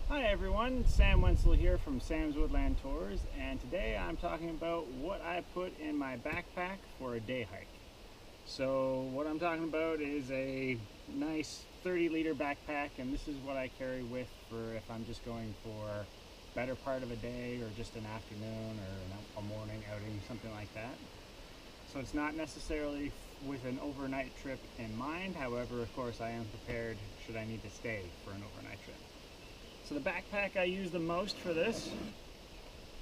Hi everyone, Sam Wenzel here from Sam's Woodland Tours, and today I'm talking about what I put in my backpack for a day hike. So what I'm talking about is a nice 30-liter backpack, and this is what I carry with for if I'm just going for better part of a day or just an afternoon or a morning outing, something like that. So it's not necessarily with an overnight trip in mind. However, of course, I am prepared should I need to stay for an overnight trip. So the backpack I use the most for this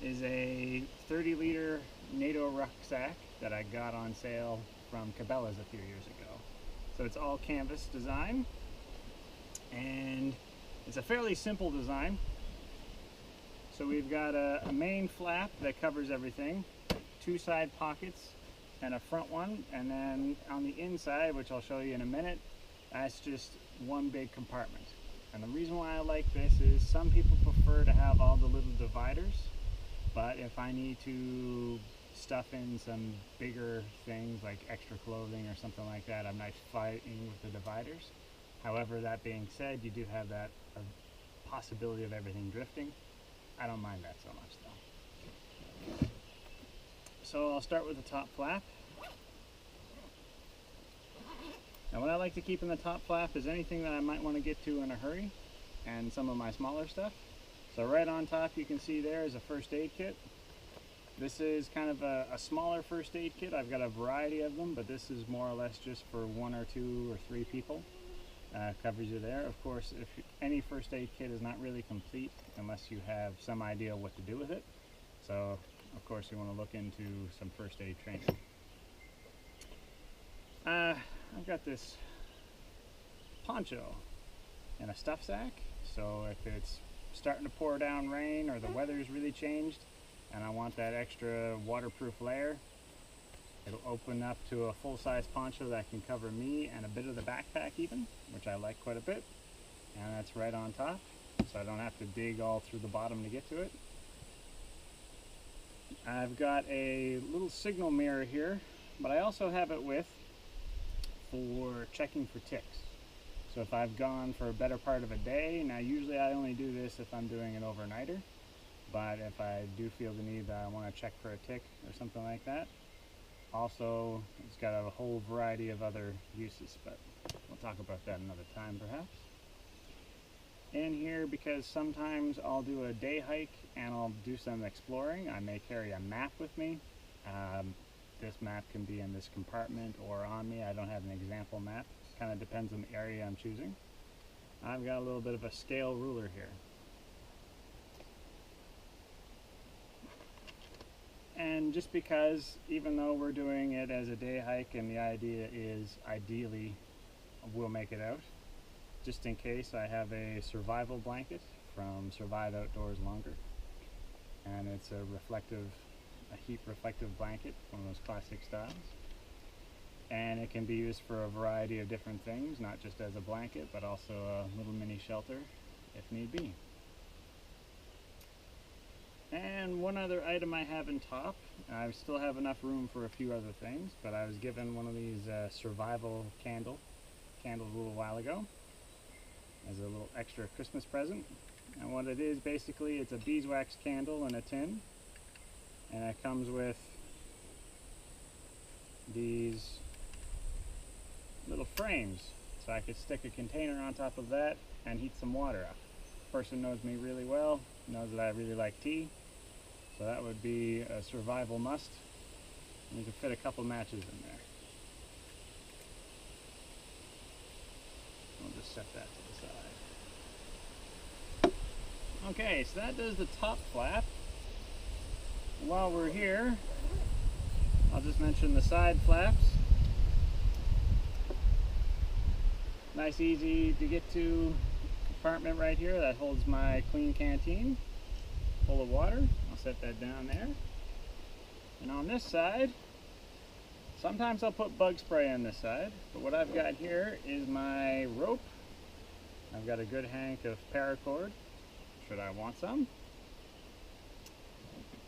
is a 30-liter Nato Rucksack that I got on sale from Cabela's a few years ago. So it's all canvas design, and it's a fairly simple design. So we've got a main flap that covers everything, two side pockets and a front one, and then on the inside, which I'll show you in a minute, that's just one big compartment. And the reason why I like this is some people prefer to have all the little dividers, but if I need to stuff in some bigger things like extra clothing or something like that, I'm not fighting with the dividers. However, that being said, you do have that possibility of everything drifting. I don't mind that so much though. So I'll start with the top flap. Now what I like to keep in the top flap is anything that I might want to get to in a hurry and some of my smaller stuff. So right on top you can see there is a first aid kit. This is kind of a smaller first aid kit. I've got a variety of them, but this is more or less just for 1 or 2 or 3 people. Covers you there. Of course, if any first aid kit is not really complete unless you have some idea what to do with it. So of course you want to look into some first aid training. I've got this poncho and a stuff sack, so if it's starting to pour down rain or the weather's really changed and I want that extra waterproof layer, it'll open up to a full-size poncho that can cover me and a bit of the backpack even, which I like quite a bit, and that's right on top, so I don't have to dig all through the bottom to get to it. I've got a little signal mirror here, but I also have it with for checking for ticks. So if I've gone for a better part of a day, now usually I only do this if I'm doing an overnighter, but if I do feel the need that I want to check for a tick or something like that, also it's got a whole variety of other uses, but we'll talk about that another time perhaps. In here, because sometimes I'll do a day hike and I'll do some exploring, I may carry a map with me. This map can be in this compartment or on me. I don't have an example map. It kind of depends on the area I'm choosing. I've got a little bit of a scale ruler here. And just because, even though we're doing it as a day hike and the idea is ideally we'll make it out, just in case, I have a survival blanket from Survive Outdoors Longer. And it's a heat reflective blanket, one of those classic styles, and it can be used for a variety of different things, not just as a blanket but also a little mini shelter if need be. And one other item I have in top, I still have enough room for a few other things, but I was given one of these survival candles a little while ago as a little extra Christmas present. And what it is, basically, it's a beeswax candle in a tin, and it comes with these little frames, so I could stick a container on top of that and heat some water up. The person knows me really well, knows that I really like tea, so that would be a survival must. And you can fit a couple matches in there. I'll just set that to the side. Okay, so that does the top flap. While we're here, I'll just mention the side flaps. Nice, easy to get to compartment right here that holds my clean canteen full of water. I'll set that down there. And on this side, sometimes I'll put bug spray on this side, but what I've got here is my rope. I've got a good hank of paracord, should I want some.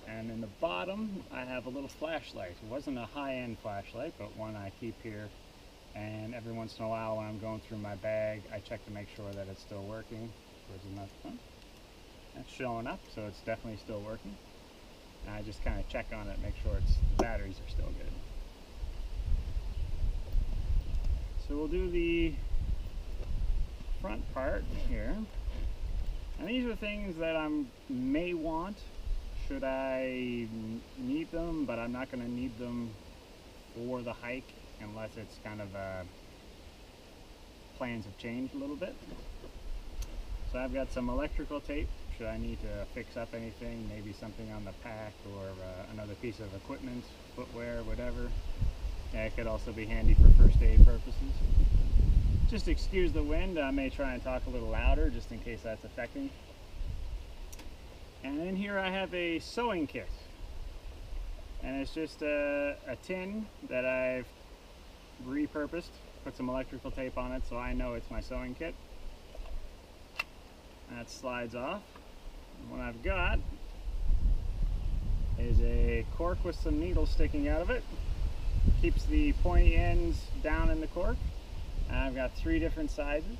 And in the bottom, I have a little flashlight. It wasn't a high-end flashlight, but one I keep here. And every once in a while when I'm going through my bag, I check to make sure that it's still working. Where's enough? Huh? That's showing up, so it's definitely still working. And I just kind of check on it, make sure the batteries are still good. So we'll do the front part here. And these are things that I may want should I need them, but I'm not going to need them for the hike unless it's kind of plans have changed a little bit. So I've got some electrical tape should I need to fix up anything, maybe something on the pack or another piece of equipment, footwear, whatever. It could also be handy for first aid purposes. Just excuse the wind, I may try and talk a little louder just in case that's affecting. And then here I have a sewing kit. And it's just a tin that I've repurposed, put some electrical tape on it so I know it's my sewing kit. That slides off. And what I've got is a cork with some needles sticking out of it. Keeps the pointy ends down in the cork. And I've got 3 different sizes.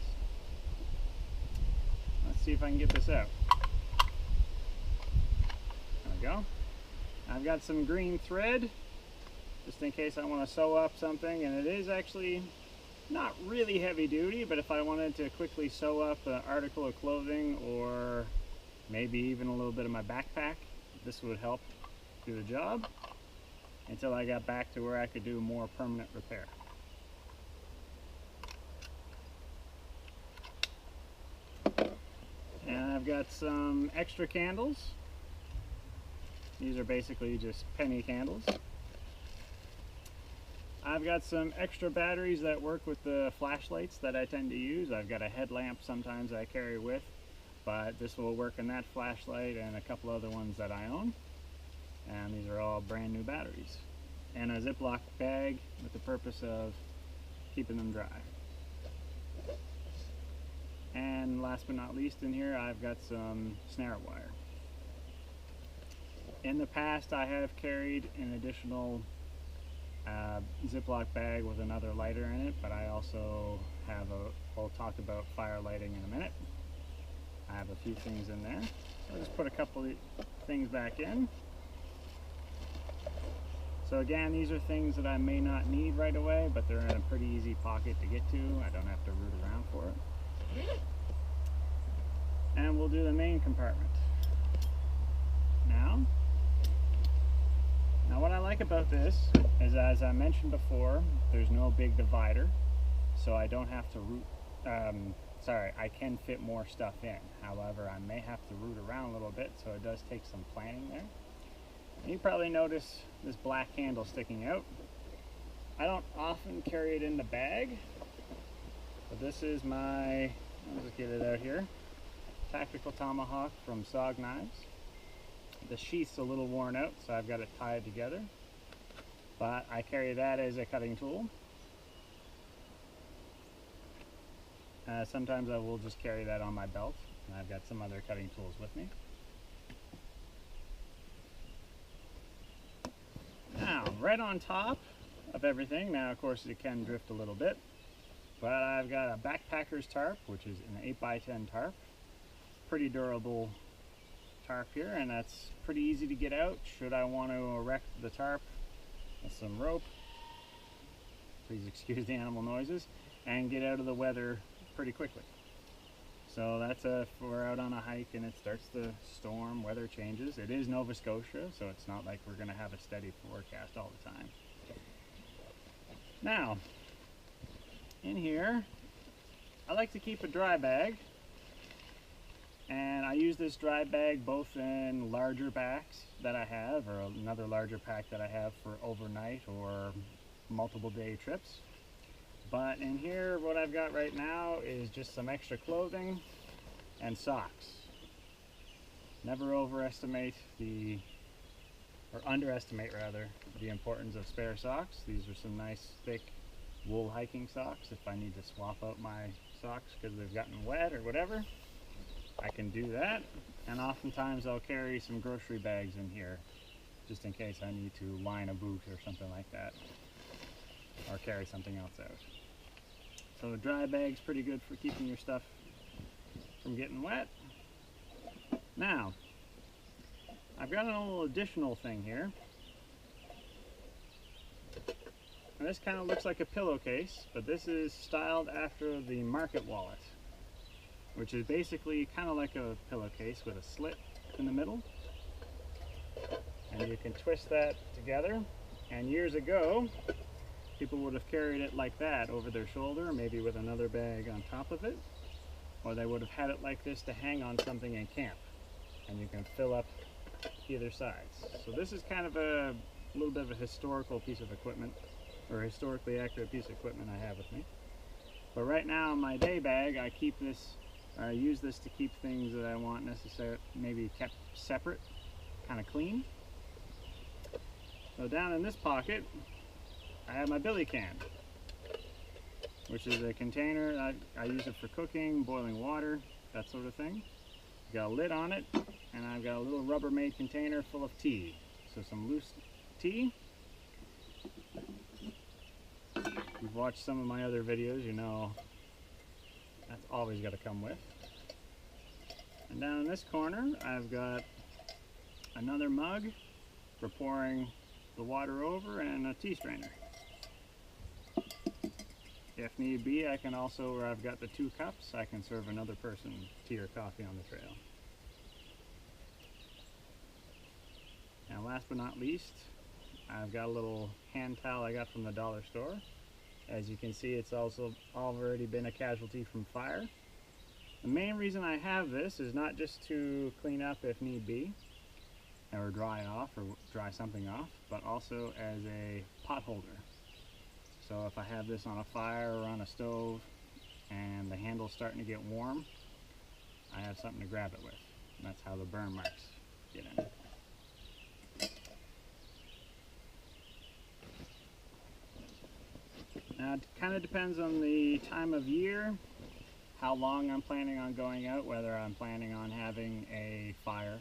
Let's see if I can get this out. There we go. I've got some green thread just in case I want to sew up something, and it is actually not really heavy duty, but if I wanted to quickly sew up an article of clothing or maybe even a little bit of my backpack, this would help do the job until I got back to where I could do more permanent repair. And I've got some extra candles. These are basically just penny candles. I've got some extra batteries that work with the flashlights that I tend to use. I've got a headlamp sometimes I carry with, but this will work in that flashlight and a couple other ones that I own. And these are all brand new batteries. And a Ziploc bag with the purpose of keeping them dry. And last but not least in here, I've got some snare wire. In the past, I have carried an additional Ziploc bag with another lighter in it, but I also have we'll talk about fire lighting in a minute. I have a few things in there. So I'll just put a couple of things back in. So again, these are things that I may not need right away, but they're in a pretty easy pocket to get to. I don't have to root around for it. And we'll do the main compartment. Now what I like about this is, as I mentioned before, there's no big divider, so I don't have to root, I can fit more stuff in. However, I may have to root around a little bit, so it does take some planning there. And you probably notice this black handle sticking out. I don't often carry it in the bag, but this is my, I'll just get it out here, tactical Tomahawk from Sog Knives. The sheath's a little worn out, so I've got it tied together, but I carry that as a cutting tool. Sometimes I will just carry that on my belt, and I've got some other cutting tools with me. Now, right on top of everything, now of course it can drift a little bit, but I've got a backpacker's tarp, which is an 8x10 tarp. Pretty durable tarp here, and that's pretty easy to get out should I want to erect the tarp with some rope. Please excuse the animal noises, and get out of the weather pretty quickly. So that's if we're out on a hike and it starts to storm, weather changes. It is Nova Scotia, so it's not like we're going to have a steady forecast all the time. Now, in here, I like to keep a dry bag. And I use this dry bag both in larger packs that I have, or another larger pack that I have for overnight or multiple day trips. But in here, what I've got right now is just some extra clothing and socks. Never overestimate or underestimate rather, the importance of spare socks. These are some nice thick wool hiking socks. If I need to swap out my socks because they've gotten wet or whatever, I can do that. And oftentimes I'll carry some grocery bags in here just in case I need to line a boot or something like that, or carry something else out. So a dry bag's pretty good for keeping your stuff from getting wet. Now Now, I've got a little additional thing here. And this kind of looks like a pillowcase, but this is styled after the market wallet, which is basically kind of like a pillowcase with a slit in the middle. And you can twist that together. And years ago, people would have carried it like that over their shoulder, maybe with another bag on top of it. Or they would have had it like this to hang on something in camp. And you can fill up either sides. So this is kind of a little bit of a historical piece of equipment, or historically accurate piece of equipment I have with me. But right now in my day bag, I keep this, or I use this to keep things that I want necessarily maybe kept separate, kind of clean. So down in this pocket, I have my billy can, which is a container. I use it for cooking, boiling water, that sort of thing. Got a lid on it, and I've got a little Rubbermaid container full of tea. So some loose tea. If you've watched some of my other videos, you know that's always got to come with. And down in this corner, I've got another mug for pouring the water over and a tea strainer. If need be, I can also, where I've got the 2 cups, I can serve another person tea or coffee on the trail. And last but not least, I've got a little hand towel I got from the dollar store. As you can see, it's also already been a casualty from fire. The main reason I have this is not just to clean up if need be, or dry it off, or dry something off, but also as a pot holder. So if I have this on a fire or on a stove and the handle's starting to get warm, I have something to grab it with. And that's how the burn marks get in. Now it kind of depends on the time of year, how long I'm planning on going out, whether I'm planning on having a fire,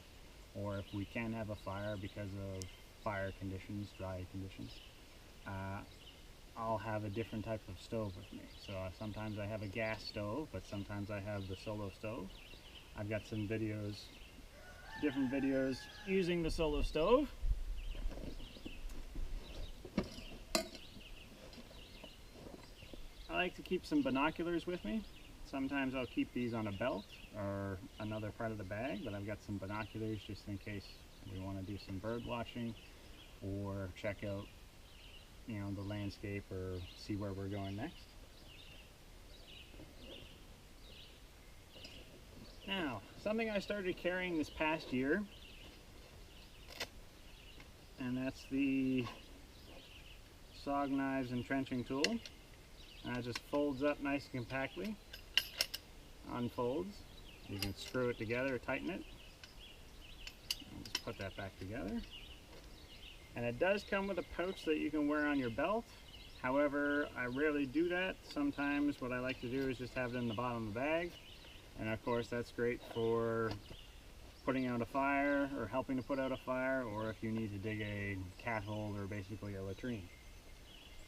or if we can have a fire because of fire conditions, dry conditions. I'll have a different type of stove with me. So sometimes I have a gas stove, but sometimes I have the solo stove. I've got some videos, different videos using the solo stove. I like to keep some binoculars with me. Sometimes I'll keep these on a belt or another part of the bag, but I've got some binoculars just in case we want to do some bird watching or check out, you know, the landscape or see where we're going next. Now, something I started carrying this past year, and that's the Sog Knives Entrenching tool. And it just folds up nice and compactly, unfolds. You can screw it together, tighten it, and just put that back together. And it does come with a pouch that you can wear on your belt. However, I rarely do that. Sometimes what I like to do is just have it in the bottom of the bag. And of course that's great for putting out a fire or helping to put out a fire, or if you need to dig a cat hole or basically a latrine.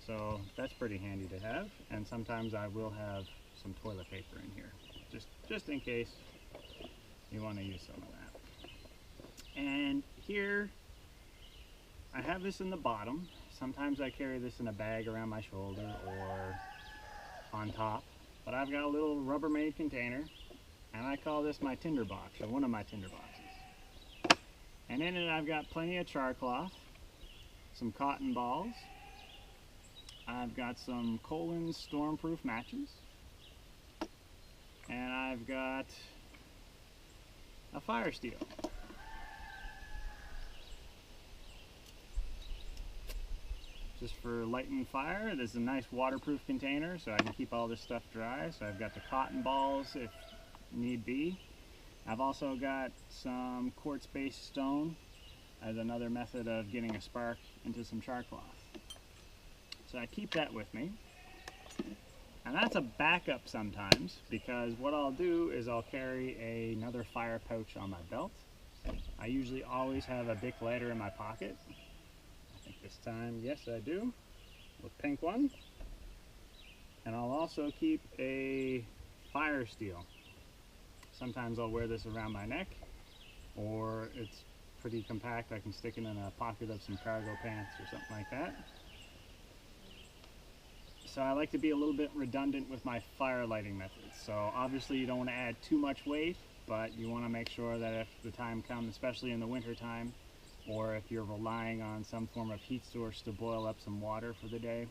So that's pretty handy to have. And sometimes I will have some toilet paper in here, just in case you want to use some of that. And here I have this in the bottom. Sometimes I carry this in a bag around my shoulder or on top, but I've got a little Rubbermaid container, and I call this my tinder box, or one of my tinder boxes. And in it I've got plenty of char cloth, some cotton balls, I've got some Colin's stormproof matches, and I've got a fire steel. Just for lighting fire. There's a nice waterproof container so I can keep all this stuff dry. So I've got the cotton balls if need be. I've also got some quartz-based stone as another method of getting a spark into some char cloth. So I keep that with me. And that's a backup sometimes, because what I'll do is I'll carry another fire pouch on my belt. I usually always have a Bic lighter in my pocket. I think this time, yes I do, with pink one. And I'll also keep a fire steel. Sometimes I'll wear this around my neck, or it's pretty compact. I can stick it in a pocket of some cargo pants or something like that. So I like to be a little bit redundant with my fire lighting methods. So obviously you don't want to add too much weight, but you want to make sure that if the time comes, especially in the winter time, or if you're relying on some form of heat source to boil up some water for the day,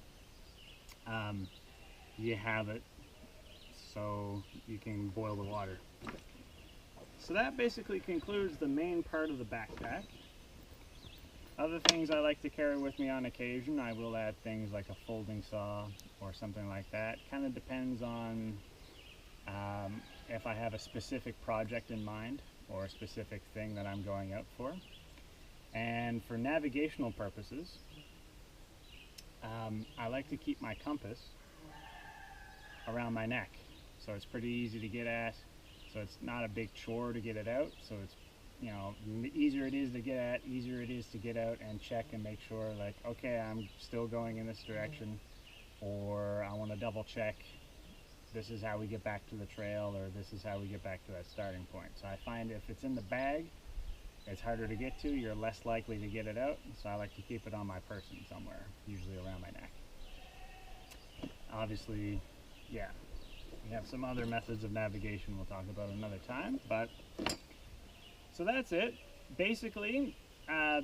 you have it so you can boil the water. So that basically concludes the main part of the backpack. Other things I like to carry with me on occasion, I will add things like a folding saw or something like that. Kind of depends on if I have a specific project in mind or a specific thing that I'm going out for. And for navigational purposes, I like to keep my compass around my neck. So it's pretty easy to get at, so it's not a big chore to get it out. So it's, you know, the easier it is to get at, easier it is to get out and check and make sure, like, okay, I'm still going in this direction, or I want to double check this is how we get back to the trail, or this is how we get back to that starting point. So I find if it's in the bag, it's harder to get to, you're less likely to get it out, so I like to keep it on my person somewhere, usually around my neck. Obviously, yeah, we have some other methods of navigation we'll talk about another time, but so that's it. Basically,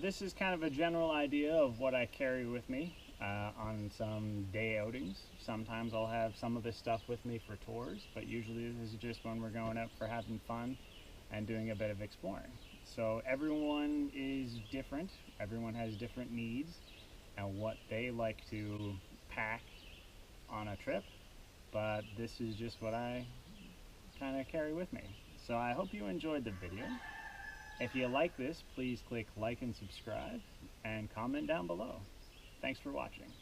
this is kind of a general idea of what I carry with me on some day outings. Sometimes I'll have some of this stuff with me for tours, but usually this is just when we're going out for having fun and doing a bit of exploring. So everyone is different. Everyone has different needs and what they like to pack on a trip, but this is just what I kind of carry with me. So I hope you enjoyed the video. If you like this, please click like and subscribe and comment down below. Thanks for watching.